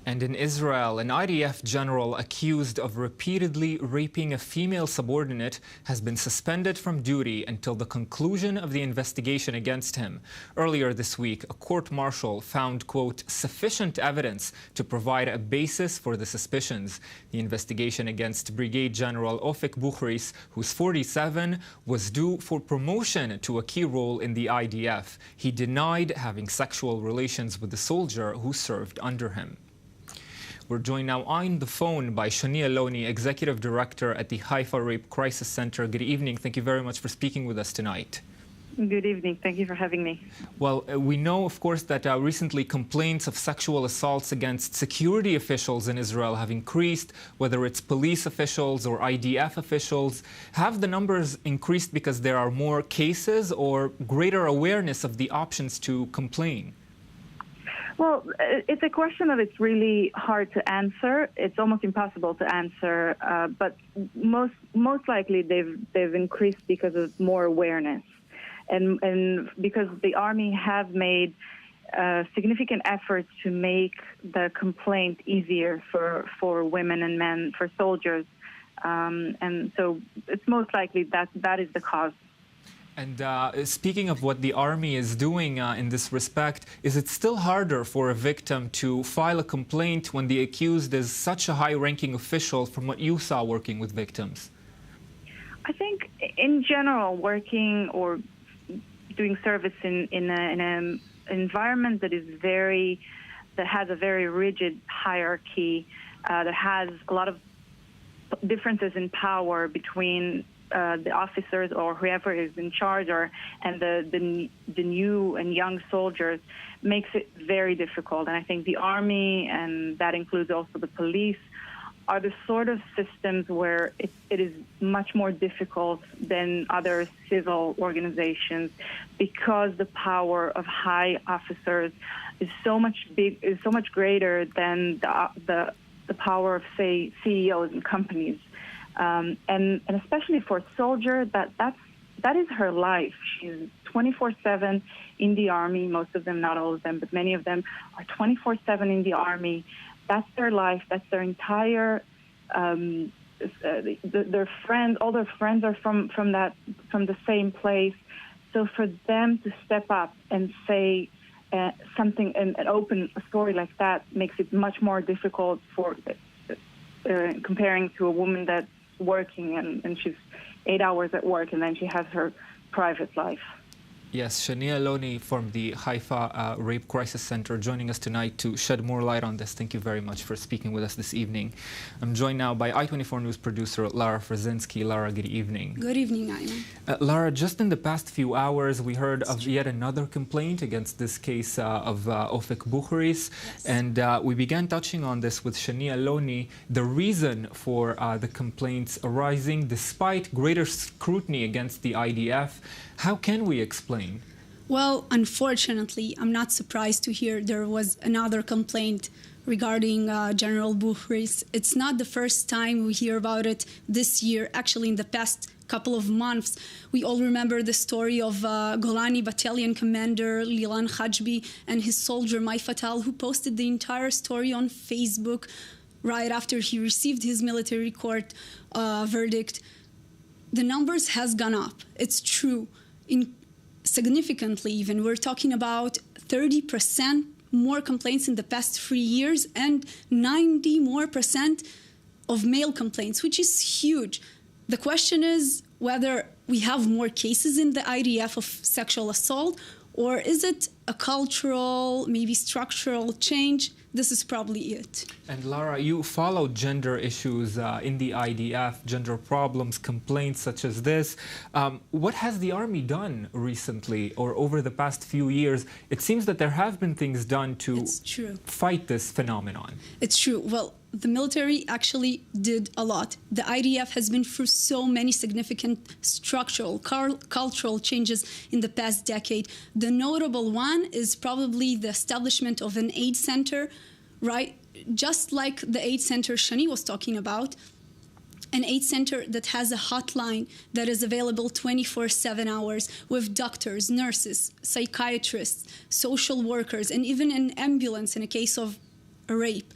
And in Israel, an IDF general accused of repeatedly raping a female subordinate has been suspended from duty until the conclusion of the investigation against him. Earlier this week, a court-martial found, quote, sufficient evidence to provide a basis for the suspicions. The investigation against Brigade General Ofek Bukhris, who's 47, was due for promotion to a key role in the IDF. He denied having sexual relations with the soldier who served under him. We're joined now on the phone by Shania Loni, Executive Director at the Haifa Rape Crisis Center. Good evening. Thank you very much for speaking with us tonight. Good evening. Thank you for having me. Well, we know, of course, that recently complaints of sexual assaults against security officials in Israel have increased, whether it's police officials or IDF officials. Have the numbers increased because there are more cases or greater awareness of the options to complain? Well, it's a question that it's really hard to answer. It's almost impossible to answer, but most likely they've increased because of more awareness, and because the army have made significant efforts to make the complaint easier for women and men, for soldiers, and so it's most likely that is the cause. And speaking of what the army is doing in this respect, is it still harder for a victim to file a complaint when the accused is such a high-ranking official from what you saw working with victims? I think, in general, working or doing service in an environment that has a very rigid hierarchy, that has a lot of differences in power between the officers or whoever is in charge, and the new and young soldiers, makes it very difficult. And I think the army, and that includes also the police, are the sort of systems where it is much more difficult than other civil organizations, because the power of high officers is so much greater than the power of, say, CEOs and companies. And especially for a soldier, that is her life. She's 24/7 in the army. Most of them, not all of them, but many of them are 24/7 in the army. That's their life. That's their entire. Their friends, all their friends are from the same place. So for them to step up and say something and open a story like that makes it much more difficult for comparing to a woman that's working and she's 8 hours at work and then she has her private life. Yes, Shania Loni from the Haifa Rape Crisis Center joining us tonight to shed more light on this. Thank you very much for speaking with us this evening. I'm joined now by I-24 News producer Lara Frezinsky. Lara, good evening. Good evening, Ayman. Lara, just in the past few hours, we heard of yet another complaint against this case of Ofek Bukhris. Yes. And we began touching on this with Shania Loni, the reason for the complaints arising despite greater scrutiny against the IDF. How can we explain? Well, unfortunately, I'm not surprised to hear there was another complaint regarding General Bukhris. It's not the first time we hear about it this year. Actually, in the past couple of months, we all remember the story of Golani Battalion Commander Lilan Khajbi and his soldier Mai Fatal, who posted the entire story on Facebook right after he received his military court verdict. The numbers has gone up. It's true. Significantly even. We're talking about 30% more complaints in the past 3 years and 90% more of male complaints, which is huge. The question is whether we have more cases in the IDF of sexual assault, or is it a cultural, maybe structural change? This is probably it. And Lara, you followed gender issues in the IDF, gender problems, complaints such as this. What has the Army done recently or over the past few years? It seems that there have been things done to fight this phenomenon. It's true. Well, the military actually did a lot. The IDF has been through so many significant structural, cultural changes in the past decade. The notable one is probably the establishment of an aid center, right? Just like the aid center Shani was talking about, an aid center that has a hotline that is available 24/7 hours with doctors, nurses, psychiatrists, social workers, and even an ambulance in a case of a rape.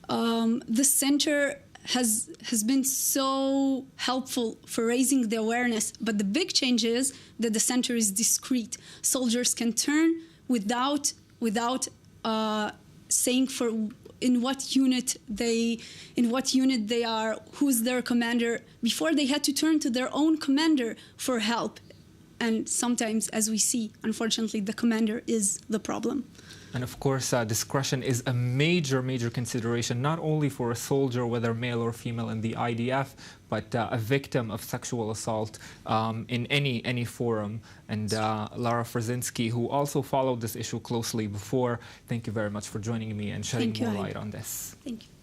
The center has been so helpful for raising the awareness, but the big change is that the center is discreet. Soldiers can turn without saying in what unit they are, who's their commander. Before, they had to turn to their own commander for help, and sometimes, as we see, unfortunately, the commander is the problem. And of course, discretion is a major consideration, not only for a soldier, whether male or female in the IDF, but a victim of sexual assault in any forum. And Lara Frezinsky, who also followed this issue closely before, thank you very much for joining me and shedding more light on this. Thank you.